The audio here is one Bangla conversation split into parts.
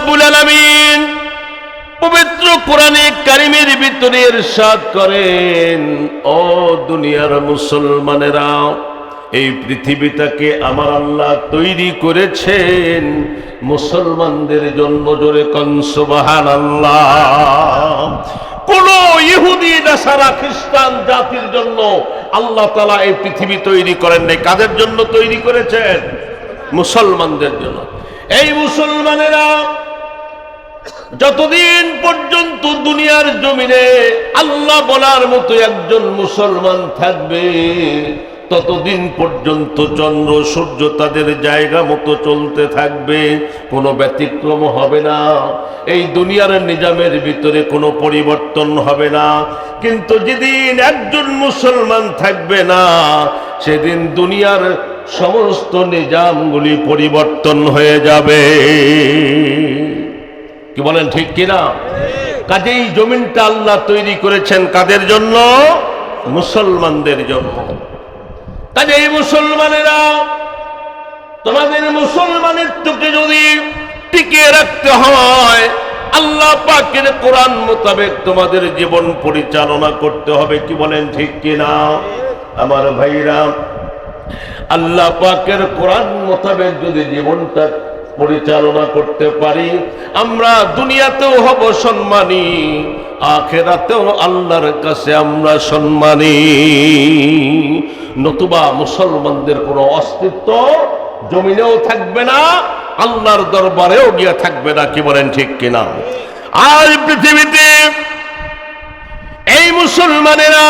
রাব্বুল আলামিন পবিত্র কোরআনে কারিমের ভিতরে ইরশাদ করেন, ও দুনিয়ার মুসলমানেরা, এই পৃথিবীটাকে আমার আল্লাহ তৈরি করেছেন মুসলমানদের জন্য। জোরে কোন সুবহানাল্লাহ। কোন ইহুদি নাসারা খ্রিস্টান জাতির জন্য আল্লাহ তাআলা এই পৃথিবী তৈরি করেন নাই। কাদের জন্য তৈরি করেছেন? মুসলমানদের জন্য। এই মুসলমানেরা যতদিন পর্যন্ত দুনিয়ার জমিনে আল্লাহ বলার মতো একজন মুসলমান থাকবে, ততদিন পর্যন্ত চন্দ্র সূর্য তাদের জায়গা মতো চলতে থাকবে, কোনো ব্যতিক্রম হবে না। এই দুনিয়ার নিজামের ভিতরে কোনো পরিবর্তন হবে না। কিন্তু যেদিন একজন মুসলমান থাকবে না, সেদিন দুনিয়ার সমস্ত নিজামগুলি পরিবর্তন হয়ে যাবে। কি বলেন, ঠিক কিনা? কাজেই জমিনটা আল্লাহ তৈরি করেছেন কাদের জন্য? মুসলমানদের জন্য। কাজেই মুসলমানেরা, তোমাদের মুসলমানিত্বকে যদি টিকিয়ে রাখতে হয়, আল্লাহ পাকের কোরআন মোতাবেক তোমাদের জীবন পরিচালনা করতে হবে। কি বলেন, ঠিক কিনা? আমার ভাইরা, আল্লাহ পাকের কোরআন মোতাবেক যদি জীবনটা পরিচালনা করতে পারি, আমরা দুনিয়াতেও হব সম্মানী, আখিরাতেও আল্লাহর কাছে আমরা সম্মানী। নতুবা মুসলমানদের কোনো অস্তিত্ব জমিনেও থাকবে না, আল্লাহর দরবারেও গিয়ে থাকবে না। কি বলেন, ঠিক কিনা? আজ পৃথিবীতে এই মুসলমানেরা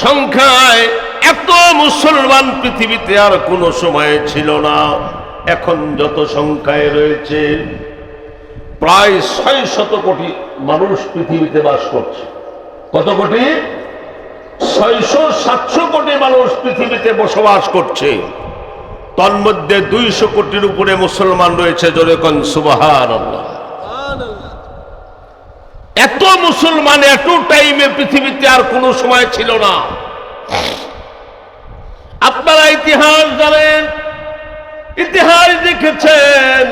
সংখ্যায় এত মুসলমান পৃথিবীতে আর কোনো সময় ছিল না। এখন যত সংখ্যায় রয়েছে, প্রায় 600 কোটি মানুষ পৃথিবীতে বাস করছে। কত কোটি? 600-700 কোটি মানুষ পৃথিবীতে বসবাস করছে। তন্মধ্যে 200 কোটির উপরে মুসলমান রয়েছে। জোরে কোন সুবহানাল্লাহ। এত মুসলমান এত টাইমে পৃথিবীতে আর কোনো সময় ছিল না। আপনারা ইতিহাস জানেন, ইতিহাস দেখেছেন,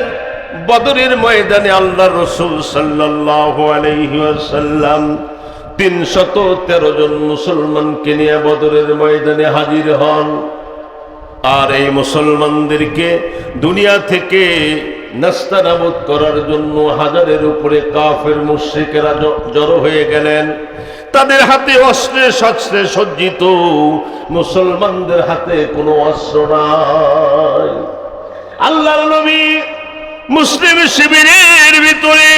বদরের ময়দানে আল্লাহ রাসূল সাল্লাল্লাহু আলাইহি ওয়াসাল্লাম 313 জন মুসলমানকে নিয়ে বদরের ময়দানে হাজির হন। আর এই মুসলমানদেরকে দুনিয়া থেকে নাস্তানাবুদ করার জন্য হাজারের উপরে কাফের মুশরিকেরা জড়ো হয়ে গেলেন। তাদের হাতে অস্ত্রে শস্ত্রে সজ্জিত, মুসলমানদের হাতে কোনো অস্ত্র নাই। আল্লাহর নবী মুসলিম শিবিরের ভিতরে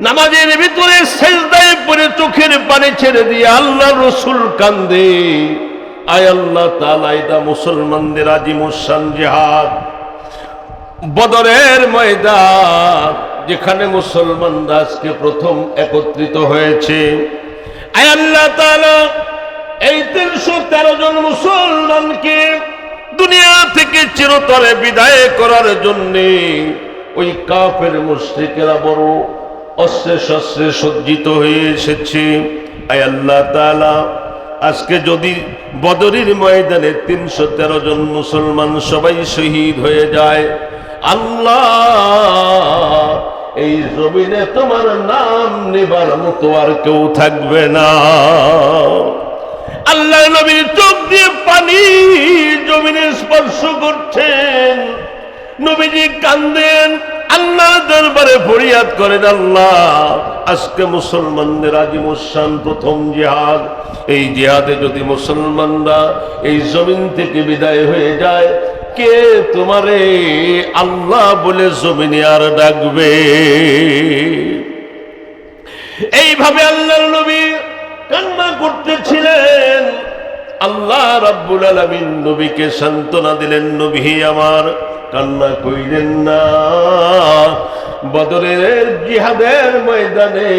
নামাজের ভিতরে সেজদায় পড়ে চোখের পানি ছেড়ে দিয়ে আল্লাহ রাসূল কান্দে, আয় আল্লাহ তাআলা, এটা মুসলমানদের আজিমুশান জিহাদ, বদরের ময়দান, যেখানে মুসলমানরা আজকে প্রথম একত্রিত হয়েছে। আয় আল্লাহ তাআলা, এই 313 জন মুসলমানকে দুনিয়া থেকে চিরতরে বিদায় করার জন্য ওই কাফের মুশরিকেরা বড় অস্ত্রে শস্ত্রে সজ্জিত হয়ে এসেছে। আয় আল্লাহ তাআলা, আজকে যদি বদরের ময়দানে 313 জন মুসলমান সবাই শহীদ হয়ে যায়, আল্লাহ, এই জমিনে তোমার নাম নেবার মতো আর কেউ থাকবে না। আল্লাহ নবীর চোখ দিয়ে পানি জমিনে স্পর্শ করছেন। নবীজি কান্দেন, আল্লাহর দরবারে ফরিয়াদ করেন, আল্লাহ, আজকে মুসলমানদের আজিমুশান প্রথম জিহাদ, এই জিহাদে যদি মুসলমানরা এই জমিন থেকে বিদায় হয়ে যায়, কে তোমারে আল্লাহ বলে জমিনে আর ডাকবে? এইভাবে আল্লাহর নবী কান্না করতেছিলেন। আল্লাহ রাব্বুল আলামিন নবীকে সান্ত্বনা দিলেন, নবী আমার, কান্না কইলেন না। বদরের জিহাদের ময়দানে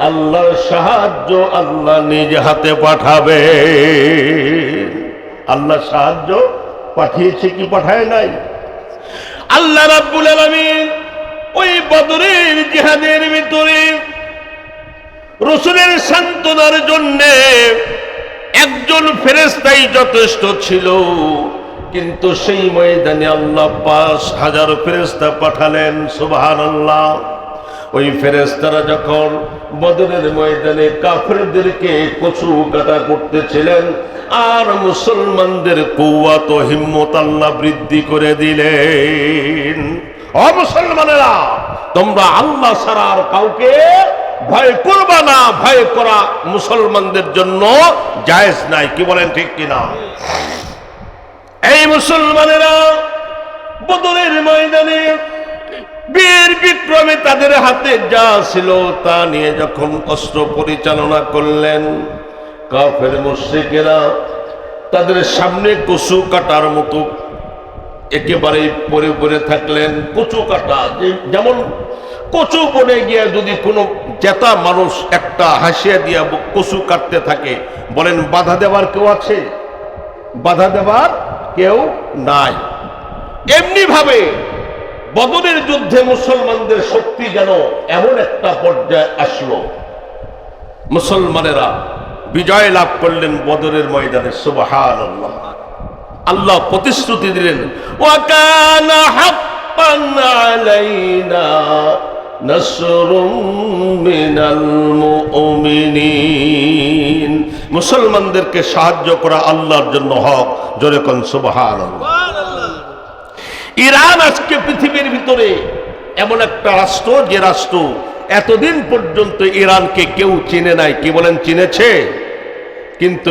আল্লাহর সাহায্য আল্লাহ নিজ হাতে পাঠাবে। আল্লাহ সাহায্য পাঠিয়েছে কি পাঠায় নাই? আল্লাহ রাব্বুল আলামিন ওই বদরের জিহাদের ভিতরে রাসূলের সান্ত্বনার জন্য একজন ফেরেশতাই যথেষ্ট ছিল। কিন্তু সেই ময়দানে আল্লাহ ৫,০০০ ফেরেশতা পাঠালেন। সুবহানাল্লাহ। ওই ফেরেশতারা যখন বদরের ময়দানে কাফেরদেরকে কচু কাটা করতেছিলেন, আর মুসলমানদের কুওয়াত ও হিম্মত আল্লাহ বৃদ্ধি করে দিলেন। ও মুসলমানেরা, তোমরা আল্লাহ ছাড়া আর কাউকে ভয় করবা না। ভয় করা মুসলমানদের জন্য জায়েজ নাই। কি বলেন, ঠিক কিনা? এই মুসলমানেরা বদরের ময়দানে বীর বিক্রমে তাদের হাতে যা ছিল তা নিয়ে যখন অস্ত্র পরিচালনা করলেন, কাফের মুশরিকেরা তাদের সামনে কচু কাটার মতো একেবারে পরে পরে থাকলেন। কচু কাটা, যেমন কচু বনে গিয়ে যদি কোনো জেতা মানুষ একটা হাসিয়া দিয়া কচু কাটতে থাকে, বলেন বাধা দেওয়ার কেউ আছে? বাধা দেওয়ার কেউ নাই। এমনি ভাবে বদরের যুদ্ধে মুসলমানদের শক্তি যেন এমন একটা পর্যায়ে আসলো, মুসলমানেরা বিজয় লাভ করলেন বদরের ময়দানে। সুবহানাল্লাহ। আল্লাহ প্রতিশ্রুতি দিলেন, ওয়া কানা হাক্কান আলাইনা নাসরুম মিনাল মুমিনিন। মুসলমানদেরকে সাহায্য করা আল্লাহর জন্য হক। জোরে কোন সুবহানাল্লাহ। ইরান আজকে পৃথিবীর ভিতরে এমন একটা রাষ্ট্র, যে রাষ্ট্র এতদিন পর্যন্ত ইরানকে কেউ চিনে নাই। কি বলেন, চিনেছে? কিন্তু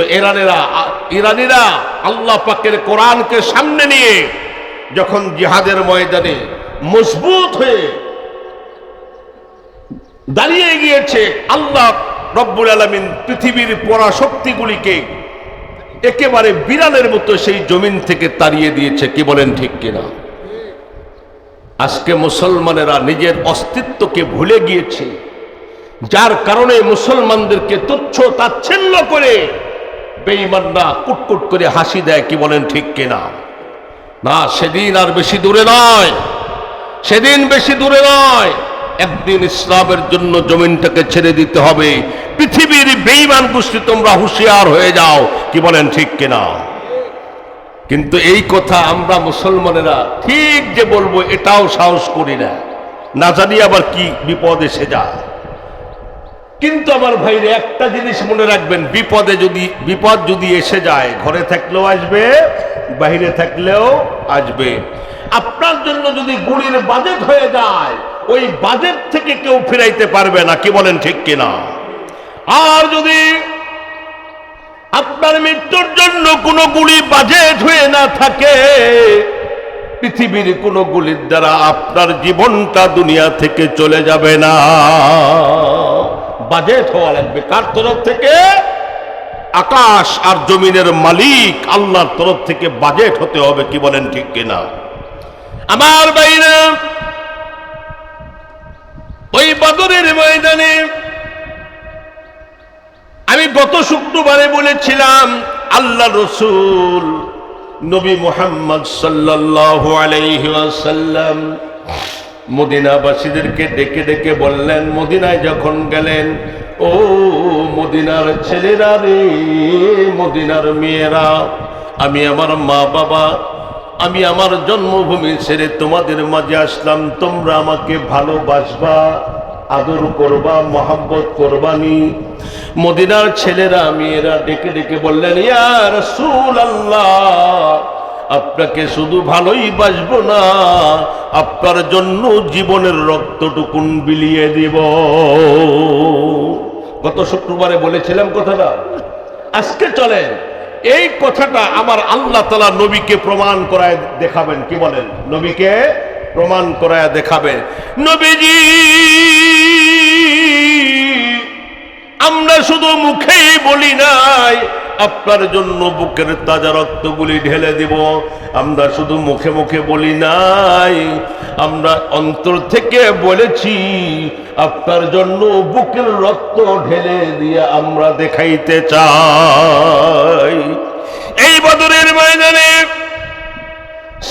ইরানিরা আল্লাহ পাকের কোরআনকে সামনে নিয়ে যখন জিহাদের ময়দানে মজবুত হয়ে দাঁড়িয়ে গিয়েছে, আল্লাহ রব্বুল আলামিন পৃথিবীর পরাশক্তিগুলিকে একেবারে বিড়ালের মতো সেই জমিন থেকে তাড়িয়ে দিয়েছে। কি বলেন, ঠিক কিনা? আজকে মুসলমানেরা নিজের অস্তিত্বকে ভুলে গিয়েছে, যার কারণে মুসলমানদেরকে তুচ্ছ তাচ্ছিল্য করে বেঈমানরা কুটকুট করে হাসি দেয়। কি বলেন, ঠিক কিনা? না, সেদিন আর বেশি দূরে নয়, সেদিন বেশি দূরে নয়। একদিন ইসলামের জন্য জমিনটাকে ছেড়ে দিতে হবে। পৃথিবীর বেঈমান গোষ্ঠী, তোমরা হুঁশিয়ার হয়ে যাও। কি বলেন, ঠিক কিনা? কিন্তু এই কথা আমরা মুসলমানেরা ঠিক যে বলবো, এটাও সাহস করি না, না জানি আবার কি বিপদ এসে যায়। কিন্তু আমার ভাইরে একটা জিনিস মনে রাখবেন, বিপদ যদি এসে যায়, ঘরে থাকলেও আসবে, বাইরে থাকলেও আসবে। আপনার জন্য যদি গুলির বাজেট হয়ে যায়, ওই বাজেট থেকে কেউ ফিরাইতে পারবে না। কি বলেন, ঠিক কিনা? আর যদি আপনার মৃত্যুর জন্য কোনো গুলি বাজেট হয়ে না থাকে, পৃথিবীর কোনো গুলির দ্বারা আপনার জীবনটা দুনিয়া থেকে চলে যাবে না। বাজেট হওয়া লাগবে কার তরফ থেকে? আকাশ আর জমিনের মালিক আল্লাহর তরফ থেকে বাজেট হতে হবে। কি বলেন, ঠিক কিনা? আমার ভাইরা, ওই বদরের ময়দানে আমি গত শুক্রবারে বলেছিলাম, আল্লাহ রসুল নবী মুহাম্মদ সাল্লাল্লাহু আলাইহি ওয়াসাল্লাম মদিনাবাসীদেরকে ডেকে ডেকে বললেন, মদিনায় যখন গেলেন, ও মদিনার ছেলেরা রে, মদিনার মেয়েরা, আমি আমার মা বাবা, আমি আমার জন্মভূমি ছেড়ে তোমাদের মাঝে আসলাম। তোমরা আমাকে ভালোবাসবা, আদর করবা, মহব্বত করবানি। মদিনার ছেলেরা মেয়েরা ডেকে ডেকে বললেন, ইয়া রাসূলুল্লাহ, আপনাকে শুধু ভালোই বাসবো না, আপনার জন্য জীবনের রক্তটুকুন বিলিয়ে দিব। গত শুক্রবারে বলেছিলাম কথাটা, আজকে চলেন এই কথাটা আমার আল্লাহ তাআলা নবীকে প্রমাণ করায় দেখাবেন। কি বলেন? নবীকে প্রমাণ করায় দেখাবেন। নবীজি, আমরা শুধু মুখেই বলি নাই আপনার জন্য বুকের তাজা রক্তগুলি ঢেলে দিব, আমরা শুধু মুখে মুখে বলি নাই, আমরা অন্তর থেকে বলেছি আপনার জন্য বুকের রক্ত ঢেলে দিয়ে আমরা দেখাইতে চাই। এই বদরের ময়দানে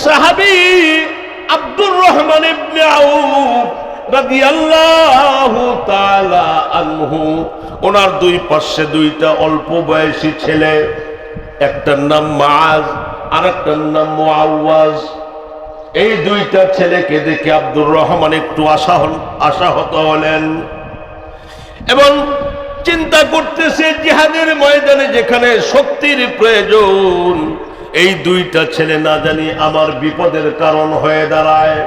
সাহাবী আব্দুর রহমান ইবনে আউফ রাদিয়াল্লাহু তাআলা আনহু, ওনার দুই পাশে দুইটা অল্প বয়সী ছেলে, একটার নাম মুআজ আর একটার নাম মুআওয়াজ। এই দুইটা ছেলেকে দেখে আব্দুর রহমান একটু আশাহত হলেন এবং চিন্তা করতেছে জিহাদের ময়দানে যেখানে শক্তির প্রয়োজন, এই দুইটা ছেলে না জানি আমার বিপদের কারণ হয়ে দাঁড়ায়।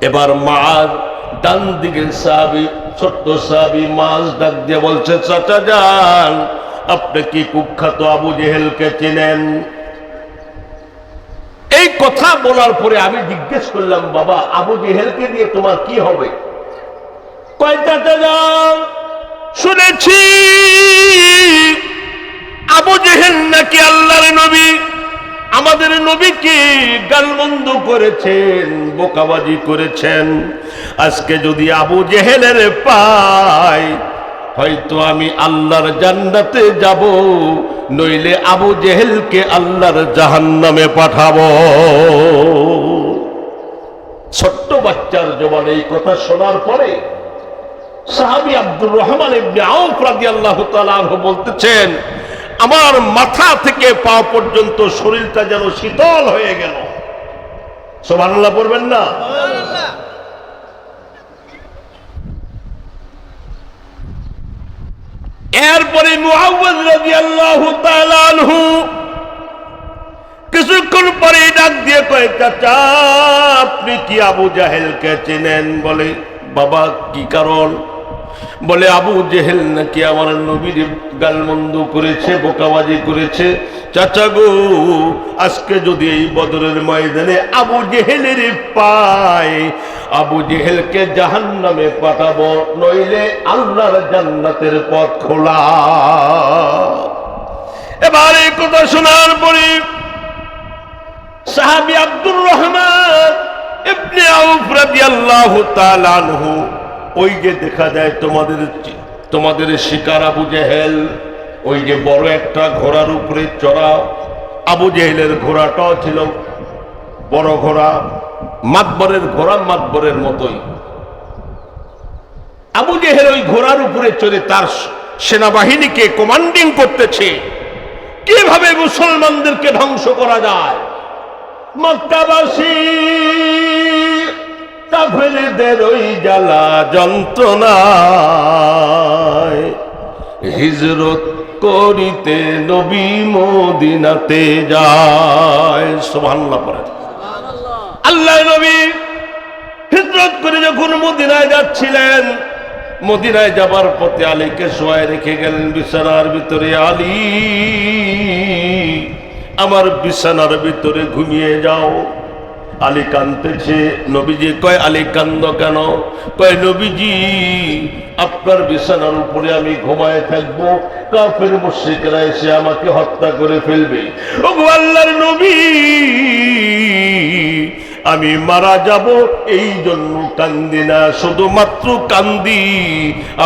এবার মাআজ ডান দিকে সাহাবী, ছোট্ট সাহাবী মাআজ ডাক দিয়ে বলছে, চাচা যান, আপনি কি কুখ্যাত আবু জেহেলকে চেনেন? এই কথা বলার পরে আমি জিজ্ঞেস করলাম, বাবা আবু জেহেলকে দিয়ে তোমার কি হবে? কয় চাচা যান, শুনেছি আবু জেহেল নাকি আল্লাহর নবী, আমাদের নবীকে গালমন্দ করেছেন, বোকাবাজি করেছেন। আজকে যদি আবু জেহেলের পাই, হয়তো আমি আল্লাহর জান্নাতে যাব, নইলে আবু জেহেলকে আল্লাহর জাহান্নামে পাঠাবো। ছোট্ট বাচ্চার জবানে এই কথা শোনার পরে সাহাবী আব্দুর রহমান ইবনে আউফ রাদিয়াল্লাহু তাআলা আনহু বলতেছেন, আমার মাথা থেকে পা পর্যন্ত শরীরটা যেন শীতল হয়ে গেল। সুবহানাল্লাহ পড়বেন না? এরপরে মুআওয়াজ রাদিয়াল্লাহু তাআলা আনহু কিছুক্ষণ পরে ডাক দিয়ে কয়, চাচা আপনি কি আবু জাহেলকে চেনেন? বলে, বাবা কি কারণ? বলে, আবু জেহেল নাকি আমার নবীর গালমন্দ করেছে, বোকাবাজি করেছে। চাচা গো, আজকে যদি এই বদরের ময়দানে আবু জেহেলের পাই, আবু জেহেলকে জাহান্নামে পাঠাবো, নইলে আল্লাহর জান্নাতের পথ খোলা। এবার এই কথা শোনার পরে সাহাবী আব্দুর রহমান ইবনে আউফ রাদিয়াল্লাহু তাআলা আনহু, ওই যে দেখা যায় তোমাদের শিকার আবু জেহেল, ওই যে বড় একটা ঘোড়ার উপরে চড়া, আবু জেহেলের ঘোড়াটাও ছিল বড় ঘোড়া, মাতবরের ঘোড়া, মাতবরের মতোই। আবু জেহেল ওই ঘোড়ার উপরে চড়ে তার সেনাবাহিনীকে কমান্ডিং করতেছে, কিভাবে মুসলমানদেরকে ধ্বংস করা যায়। মক্কাবাসী কাফেরদের ওই জ্বালা যন্ত্রণায় হিজরত করিতে নবী মদিনাতে যায়। সুবহানাল্লাহ পড়েন। আল্লাহর নবী হিজরত করে যখন মদিনায় যাচ্ছিলেন, মদিনায় যাবার পথে আলীকে শোয়ায় রেখে গেলেন বিছানার ভিতরে। আলী, আমার বিছানার ভিতরে ঘুমিয়ে যাও। আলী কাঁদতেছে। নবীজি কয়, আলী কান্দ কেন? কয়, নবীজি আপনার বিছানার উপরে আমি ঘুমায় থাকবো, কাফের মুশরিকরা এসে আমাকে হত্যা করে ফেলবে। ওগো আল্লাহর নবী, আমি মারা যাব এই জন্য কান্দি না, শুধুমাত্র কান্দি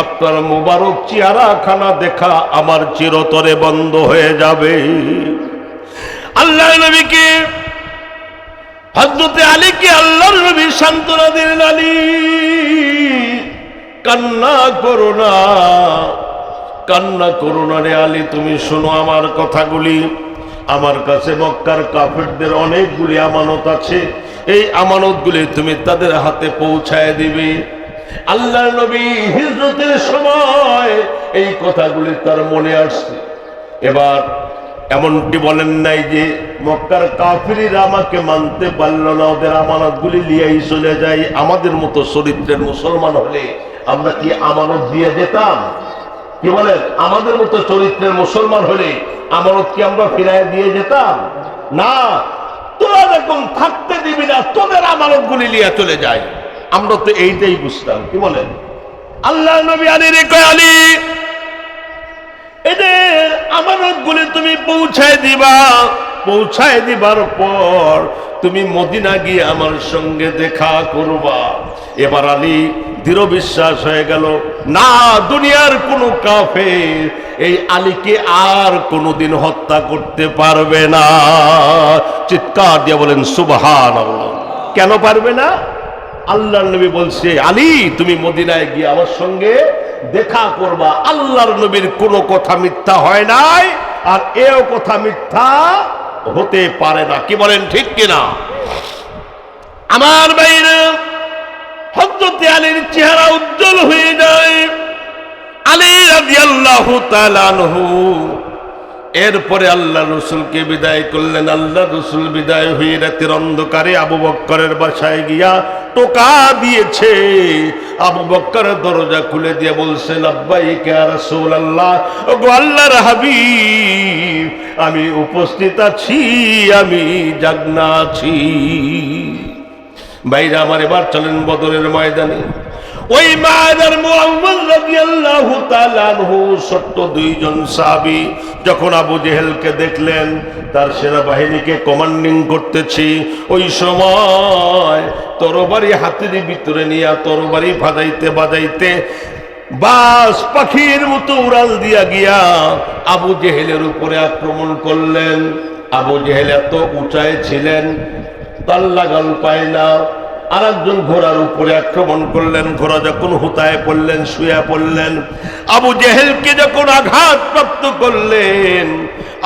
আপনার মুবারক চেহারাখানা দেখা আমার চিরতরে বন্ধ হয়ে যাবে। আল্লাহর নবীকে, হযরতে আলীকে আল্লাহর নবী সান্ত্বনা দিলেন, আলী কান্না করো না, কান্না করো না রে আলী, তুমি শোনো আমার কথাগুলি। আমার কাছে মক্কার কাফেরদের অনেকগুলি আমানত আছে, এই আমানতগুলি তুমি তাদের হাতে পৌঁছায় দিবে। আল্লাহর নবী হিজরতের সময় এই কথাগুলি তার মনে আসছে। এবার এমনটি বলেন নাই যে মক্কার কাফিররা আমাকে মানতে পারল না, ওদের আমানতগুলি নিয়েই চলে যায়। আমাদের মতো চরিত্রের মুসলমান হলে আমরা কি আমানত দিয়ে যেতাম? কি বলেন? আমাদের মতো চরিত্রের মুসলমান হলে আমানত কি আমরা ফিরায় দিয়ে যেতাম? না, তোরা যখন থাকতে দিবি না, তোদের আমানতগুলি নিয়ে চলে যায়। আমরা তো এইটাই বুঝতাম। কি বলেন? আল্লাহ নবী আলীর কয়, আলী এদের আমানতগুলি তুমি পৌঁছায় দিবা, পৌঁছায় দিবার পর তুমি মদিনা গিয়ে আমার সঙ্গে দেখা করবা। এবার আলী দৃঢ় বিশ্বাস হয়ে গেল, না দুনিয়ার কোনো কাফের এই আলীকে আর কোনোদিন হত্যা করতে পারবে না। চিৎকার দিয়ে বলেন সুবহানাল্লাহ। কেন পারবে না? আল্লাহর নবী বলছে, আলী তুমি মদিনায় গিয়ে আমার সঙ্গে দেখা করবা। আল্লাহর নবীর কোনো কথা মিথ্যা হয় নাই, আর এও কথা মিথ্যা হতে পারে না। কি বলেন ঠিক কিনা? আমার ভাইরা, হযরত আলীর চেহারা উজ্জ্বল হয়ে যায়। আলী রাদিয়াল্লাহু তাআলা আনহু এরপরে আল্লাহ রসুলকে বিদায় করলেন। আল্লাহ রসুল বিদায় হয়ে রাতের অন্ধকারে আবু বক্করের বাসায় গিয়া টোকা দিয়েছে। আবু বক্কর দরজা খুলে দিয়ে বলছে, লাব্বাইকা ইয়া রাসূলুল্লাহ, ওগো আল্লাহর হাবিব, আমি উপস্থিত আছি, আমি জাগনা আছি। ভাইরা আমার, এবার চলেন বদরের ময়দানে। ওই মাদার মুআওয়াজ রাদিয়াল্লাহু তাআলা আনহু ছোট্ট দুইজন সাহাবী যখন আবু জেহেলকে দেখলেন তার সেনাবাহিনীকে কমান্ডিং করতেছি, ওই সময় তরবারি হাতের ভিতরে নিয়ে তরবারি বাজাইতে বাজাইতে বাস পাখির মতো উড়াল দিয়া গিয়া আবু জেহেলের উপরে আক্রমণ করলেন। আবু জেহেল এত উঁচায় ছিলেন, তার লাগাল পায় না। আর একজন ঘোড়ার উপরে আক্রমণ করলেন। ঘোড়া যখন হুতায় পড়লেন, শুয়ে পড়লেন, আবু জেহেলকে যখন আঘাত প্রাপ্ত করলেন,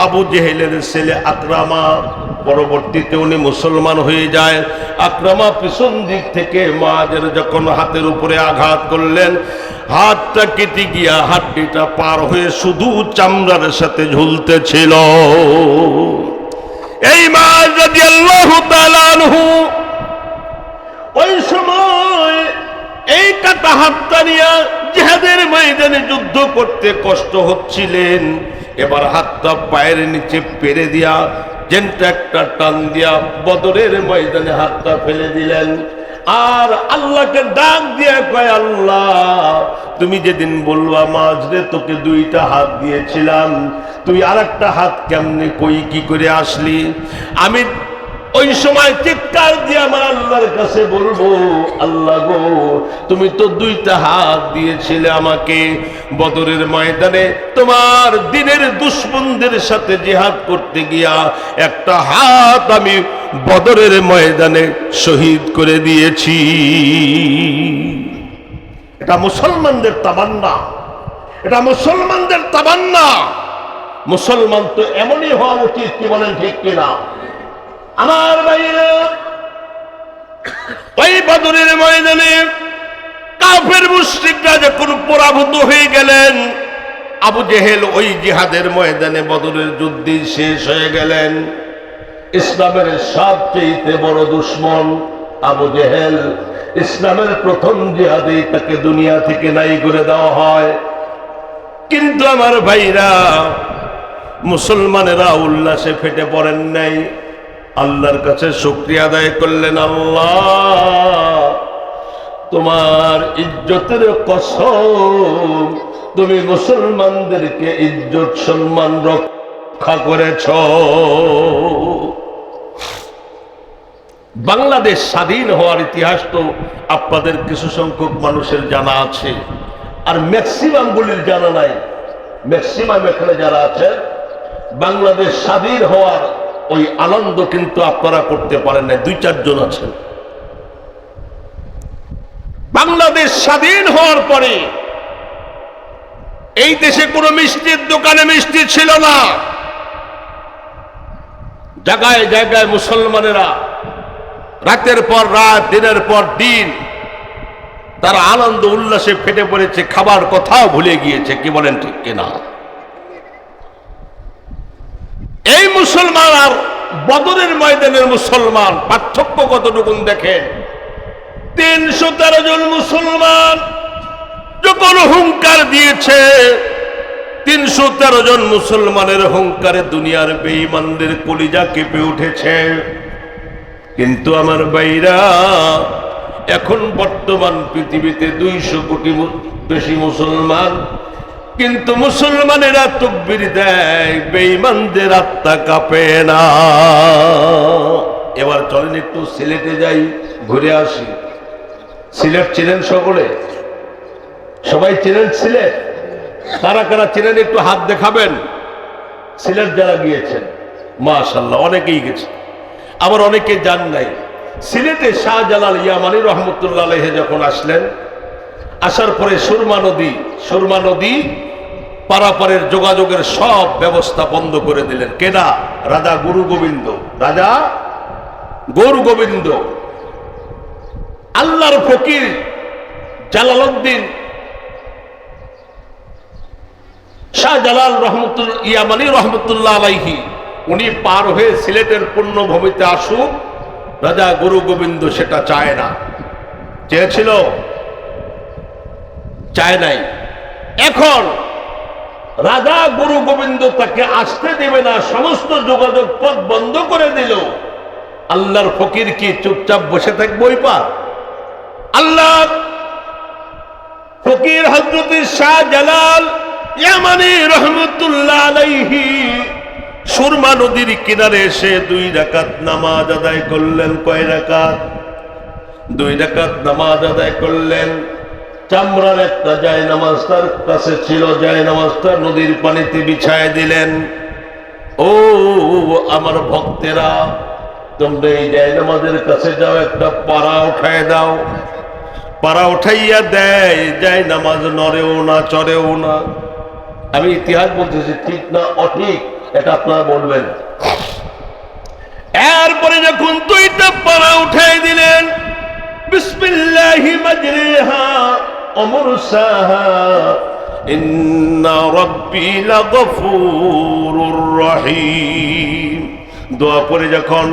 আবু জেহেলের ছেলে আকরামা, পরবর্তীতে উনি মুসলমান হয়ে যায়। আকরামা পিছন দিক থেকে মাদের যখন হাতের উপরে আঘাত করলেন, হাতটা কেটে গিয়া হাড্ডিটা পার হয়ে শুধু চামড়ার সাথে ঝুলতেছিল। এই মাদ রাদিয়াল্লাহু তাআলা আনহু ওই সময় এই কাটা হাতটা নিয়ে জিহাদের ময়দানে যুদ্ধ করতে কষ্ট হচ্ছিলেন। এবার হাতটা পায়ের নিচে পেরে দিয়া যেনটা একটা টান দিয়া বদরের ময়দানে হাতটা ফেলে দিলেন। আর আল্লাহকে ডাক দিয়ে কয়, আল্লাহ, তুমি যেদিন বলবা মাঝরে তোকে দুইটা হাত দিয়েছিলাম, তুই আর একটা হাত কেমনে কি করে আসলি? আমি ওই সময় চিৎকার দিয়ে আমার আল্লাহর কাছে বলবো, আল্লাহ গো, তুমি তো দুইটা হাত দিয়েছিলে আমাকে বদরের ময়দানে তোমার দিনের দুশমনদের সাথে জিহাদ করতে গিয়া। একটা হাত আমি বদরের ময়দানে শহীদ করে দিয়েছি। এটা মুসলমানদের তামান্না, এটা মুসলমানদের তামান্না। মুসলমান তো এমনই হওয়া উচিত। কি বলেন ঠিক কিনা? আমার ভাইরা, ওই বদরের ময়দানে কাফের মুশরিকরা যখন পরাভূত হয়ে গেলেন, আবু জেহেল ওই জিহাদের ময়দানে বদরের যুদ্ধে শেষ হয়ে গেলেন। ইসলামের সবচেয়ে বড় দুশমন আবু জেহেল। ইসলামের প্রথম জিহাদেই তাকে দুনিয়া থেকে নাই করে দেওয়া হয়। কিন্তু আমার ভাইরা, মুসলমানেরা উল্লাসে ফেটে পড়েন নাই, আল্লাহর কাছে শুকরিয়া আদায় করলেন। আল্লাহ, তোমার ইজ্জতের কসম, তুমি মুসলমানদেরকে ইজ্জত সম্মান রক্ষা করেছ। বাংলাদেশ স্বাধীন হওয়ার ইতিহাস তো আপনাদের কিছু সংখ্যক মানুষের জানা আছে, আর ম্যাক্সিমাম গুলির জানা নাই। ম্যাক্সিমাম এখানে যারা আছে, বাংলাদেশ স্বাধীন হওয়ার ওই আনন্দ কিন্তু আপনারা করতে পারেন না। 2-4 জন আছেন। বাংলাদেশ স্বাধীন হওয়ার পরে এই দেশে কোনো মিষ্টির দোকানে মিষ্টি ছিল না। জায়গায় জায়গায় মুসলমানেরা রাতের পর রাত, দিনের পর দিন তারা আনন্দ উল্লাসে ফেটে পড়েছে, খাবার কথাও ভুলে গিয়েছে। কি বলেন ঠিক কিনা? এই মুসলমান আর বদরের ময়দানের মুসলমান পার্থক্য কতটুকু দেখেন। 313 জন মুসলমান যখন হুঙ্কার দিয়েছে, 313 জন মুসলমানের হুঙ্কারে দুনিয়ার বেঈমানদের কলিজা কেঁপে উঠেছে। কিন্তু আমার ভাইরা, এখন বর্তমান পৃথিবীতে 200 কোটি বেশি মুসলমান, কিন্তু মুসলমানেরা তাকবীর দেয়, বেঈমানদের আত্মা কাঁপে না। এবার চলেন একটু সিলেটে যাই, ঘুরে আসি। সিলেট চিনেন সকলে? সবাই চিনেন সিলেট? কারা কারা চিনেন একটু হাত দেখাবেন। সিলেট যারা গিয়েছেন, মাশাআল্লাহ, অনেকেই গেছে, আবার অনেকে যান নাই। সিলেটে শাহজালাল ইয়ামানী রহমতুল্লাহ আলাইহি যখন আসলেন, আসার পরে সুরমা নদী পারাপারের যোগাযোগের সব ব্যবস্থা বন্ধ করে দিলেন। কেনা? রাজা গুরু গোবিন্দ। রাজা গুরু গোবিন্দ। আল্লাহর ফকির জালালউদ্দিন শাহজালাল ইয়ামানি রহমতুল্লাহ আলাইহি, উনি পার হয়ে সিলেটের পুণ্যভূমিতে আসুক, রাজা গুরু গোবিন্দ সেটা চায় না। চেয়েছিল? চায় নাই। এখন রাজা গুরু গোবিন্দ তাকে আসতে দেবে না, সমস্ত যোগাযোগ পথ বন্ধ করে দিল। আল্লাহর ফকির কি চুপচাপ বসে থাকবে ওই পার? আল্লাহর ফকির হযরত শাহজালাল ইয়ামানি রহমতুল্লাহ আলাইহি সুরমা নদীর কিনারে এসে 2 রাকাত নামাজ আদায় করলেন। কয় রাকাত? 2 রাকাত নামাজ আদায় করলেন। চামড়ার একটা জায়নামাজ তার কাছে ছিল, জায়নামাজটা নদীর পানিতে বিছায় দিলেন। ও আমার ভক্তেরা, তোমরা এই জায়নামাজের কাছে যাও, একটা পাড়া উঠায় দাও। পাড়া উঠাইয়া দেয়, জায়নামাজ নড়েও না, চড়েও না। আমি ইতিহাস বলতেছি, ঠিক না অঠিক এটা আপনারা বলবেন। এরপরে যখন 2টা পাড়া উঠাই দিলেন, বিসমিল্লাহি মাজরিহা ওয়া মুরসাহা ইন্না রাব্বি লাগফুরুর রহিম। দোয়া পরে যখন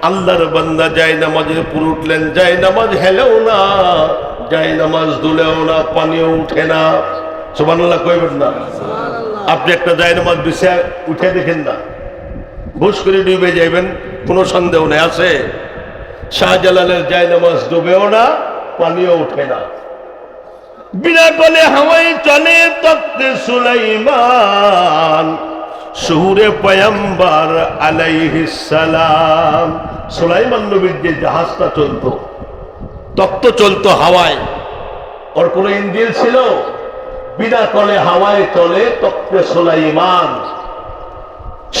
আল্লাহর বান্দা জায়নামাজের উপর উঠলেন, জায়নামাজ হেলেও না, জায়নামাজ দুলেও না, পানিও উঠে না। সুবহানাল্লাহ কইবেন না? আপনি একটা জায়নামাজ বিছায় উঠে দেখেন না, ভুস করে ডুবে যাইবেন, কোনো সন্দেহ নেই। আছে? শাহজালালের জায়নামাজ ডুবেও না, পানিও উঠে না। বিনা কলে হাওয়ায় চলে তখ্তে সুলাইমান, শহুরে পয়গম্বর আলাইহিস সালাম। সুলাইমান নবীর যে জাহাজটা চলতো, তখ্ত চলতো হাওয়ায়, ওর কোন ইঞ্জিন ছিল? বিনা কলে হাওয়ায় চলে তখ্তে সুলাইমান।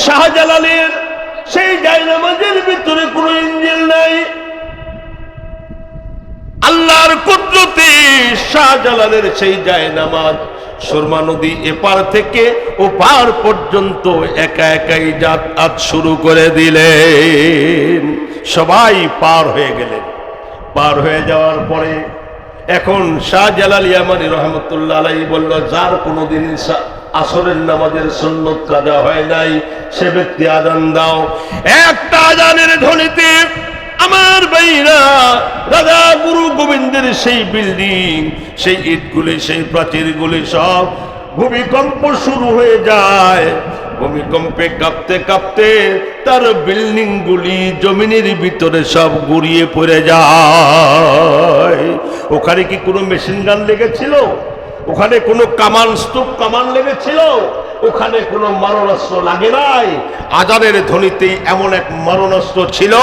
শাহজালালের সেই জায়নামাজের ভিতরে কোনো ইঞ্জিন নাই। আল্লাহর কুদরতে শাহজালালের সেই জায়নামাজ সুরমা নদী এপার থেকে ওপার পর্যন্ত একা একাই যাতায়াত শুরু করে দিলেন। সবাই পার হয়ে গেলেন। পার হয়ে যাওয়ার পরে এখন শাহজালাল ইয়ামানি রহমতুল্লাহ আলাইহি বলল, যার কোনোদিন আসরের নামাজের সুন্নত কাজা হয় নাই, সে ব্যক্তি আজান দাও। একটা আজানের ধ্বনিতে আমার ভাইরা, রাজা গুরু গোবিন্দের সেই বিল্ডিং, সেই ইটগুলি, সেই প্রাচীরগুলি সব ভূমিকম্প শুরু হয়ে যায়। ভূমিকম্পে কাঁপতে কাঁপতে তার বিল্ডিং গুলি জমিনের ভিতরে সব গুড়িয়ে পড়ে যায়। ওখানে কি কোনো মেশিন গান লেগেছিল? ওখানে কোনো কামান, স্তূপ কামান লেগেছিল? ওখানে কোনো মারণাস্ত্র লাগে নাই। আজানের ধ্বনিতে এমন এক মারণাস্ত্র ছিল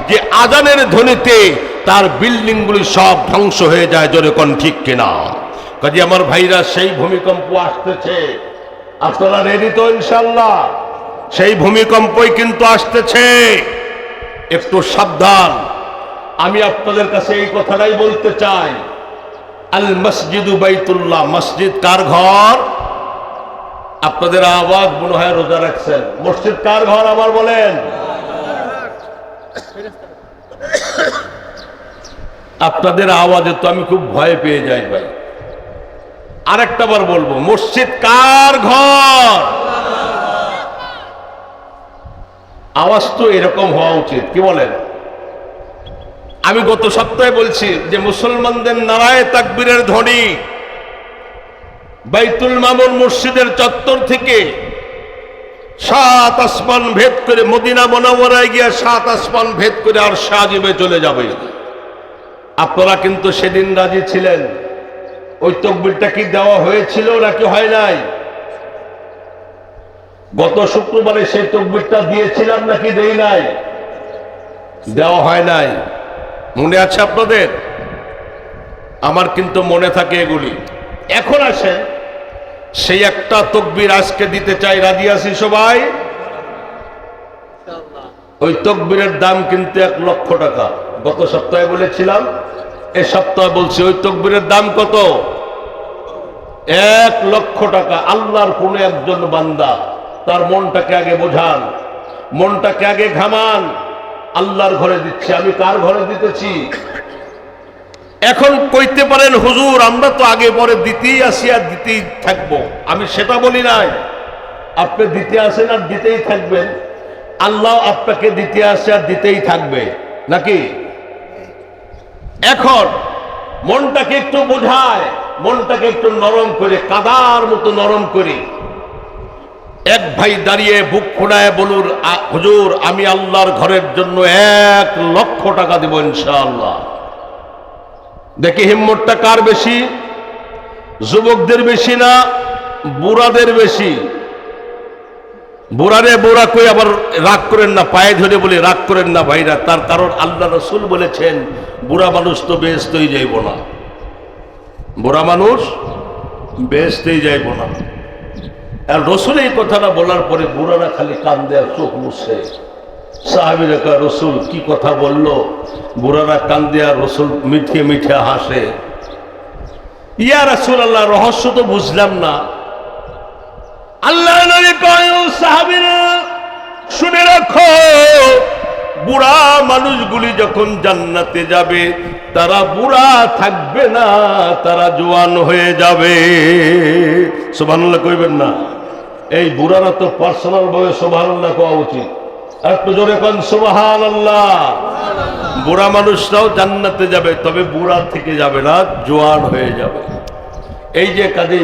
যে আজানের ধ্বনিতে তার বিল্ডিং গুলি সব ধ্বংস হয়ে যায়। জোরে কোন ঠিক কিনা? কাজে আমার ভাইরা, সেই ভূমিকম্প আসতেছে। আপনারা রেডি তো ইনশাআল্লাহ? সেই ভূমিকম্পই কিন্তু আসতেছে, একটু সাবধান। আমি আপনাদের কাছে এই কথাটাই বলতে চাই, আল মসজিদু বাইতুল্লাহ, মসজিদ কার ঘর? আপনাদের আওয়াজ মনে হয় রোজা রাখছেন। মসজিদ কার ঘর আবার বলেন? আপনাদের আওয়াজে তো আমি খুব ভয় পেয়ে যাই ভাই। আরেকটা বার বলবো, মসজিদ কার ঘর? আওয়াজ তো এরকম হওয়া উচিত, কি বলেন? আমি গত সপ্তাহে বলছি যে মুসলমানদের নারায়ে তাকবীরের ধ্বনি বাইতুল মামুর মসজিদের চত্বর থেকে 7 আসমান ভেদ করে মদিনা মুনাওয়ারায় গিয়ে 7 আসমান ভেদ করে আর সাজিবে চলে যাবে। আপনারা কিন্তু সেদিন রাজি ছিলেন। ওই তাকবীরটা কি দেওয়া হয়েছিল নাকি হয় নাই? গত শুক্রবারে সেই তাকবীরটা দিয়েছিলাম নাকি দেই নাই? দেওয়া হয় নাই। মনে আছে আপনাদের? আমার কিন্তু মনে থাকে এগুলি। এখন আসেন, সেই একটা তাকবীর আজকে দিতে চাই। রাজি আছি সবাই? ওই তাকবীরের দাম কিন্তু 1 লক্ষ টাকা। গত সপ্তাহে বলেছিলাম, এ সপ্তাহে বলছি, ওই তাকবীরের দাম কত? 1,00,000 টাকা। আল্লাহর কোন একজন বান্দা তার মনটাকে আগে বোঝান, মনটাকে আগে ঘামান। আল্লাহর ঘরে দিচ্ছে, আমি কার ঘরে দিতেছি? এখন কইতে পারেন হুজুর আমরা তো আগে পরে দিতেই আসি আর দিতেই থাকবো। আমি সেটা বলি নাই, আপনি দিতে আসেন আর দিতেই থাকবেন, আল্লাহ আপনাকে দিতে আসে আর দিতেই থাকবে নাকি? এখন মনটাকে একটু বোঝায়, মনটাকে একটু নরম করে, কাদার মতো নরম করে এক ভাই দাঁড়িয়ে বুক ফোড়ায় বলুন, হুজুর আমি আল্লাহর ঘরের জন্য 1,00,000 টাকা দেব ইনশাআল্লাহ। দেখি হিম্মতটা কার বেশি? যুবকদের বেশি না বুড়াদের বেশি? বুড়ারে বুড়া কই আবার রাগ করেন না, পায়ে ধরে বলে রাগ করেন না ভাইরা, তার কারণ আল্লাহ রাসূল বলেছেন বুড়া মানুষ তো বেহেশতেই যাইব না, বুড়া মানুষ বেহেশতেই যাইব না। আর রাসূল এই কথাটা বলার পরে বুড়ারা খালি কান্দে আর চোখ মুছে। সাহাবীরা কয় রাসূল কি কথা বললো? বুড়ারা কান্দে আর রাসূল মিঠে মিঠে হাসে। ইয়া রাসূলুল্লাহ রহস্য তো বুঝলাম না। আল্লাহ নবী কয় সাহাবীরা শুনে রাখো, বুড়া মানুষগুলি যখন জান্নাতে যাবে তারা বুড়া থাকবে না, তারা জওয়ান হয়ে যাবে। সুবহানাল্লাহ কইবেন না? এই বুড়ারা তো পার্সোনাল ভাবে সুবহানাল্লাহ কোয়া উচিত। একটু জোরে কোন সুবহানাল্লাহ। বুড়া মানুষরাও জান্নাতে যাবে, তবে বুড়া থেকে যাবে না, জওয়ান হয়ে যাবে। এই যে কাজে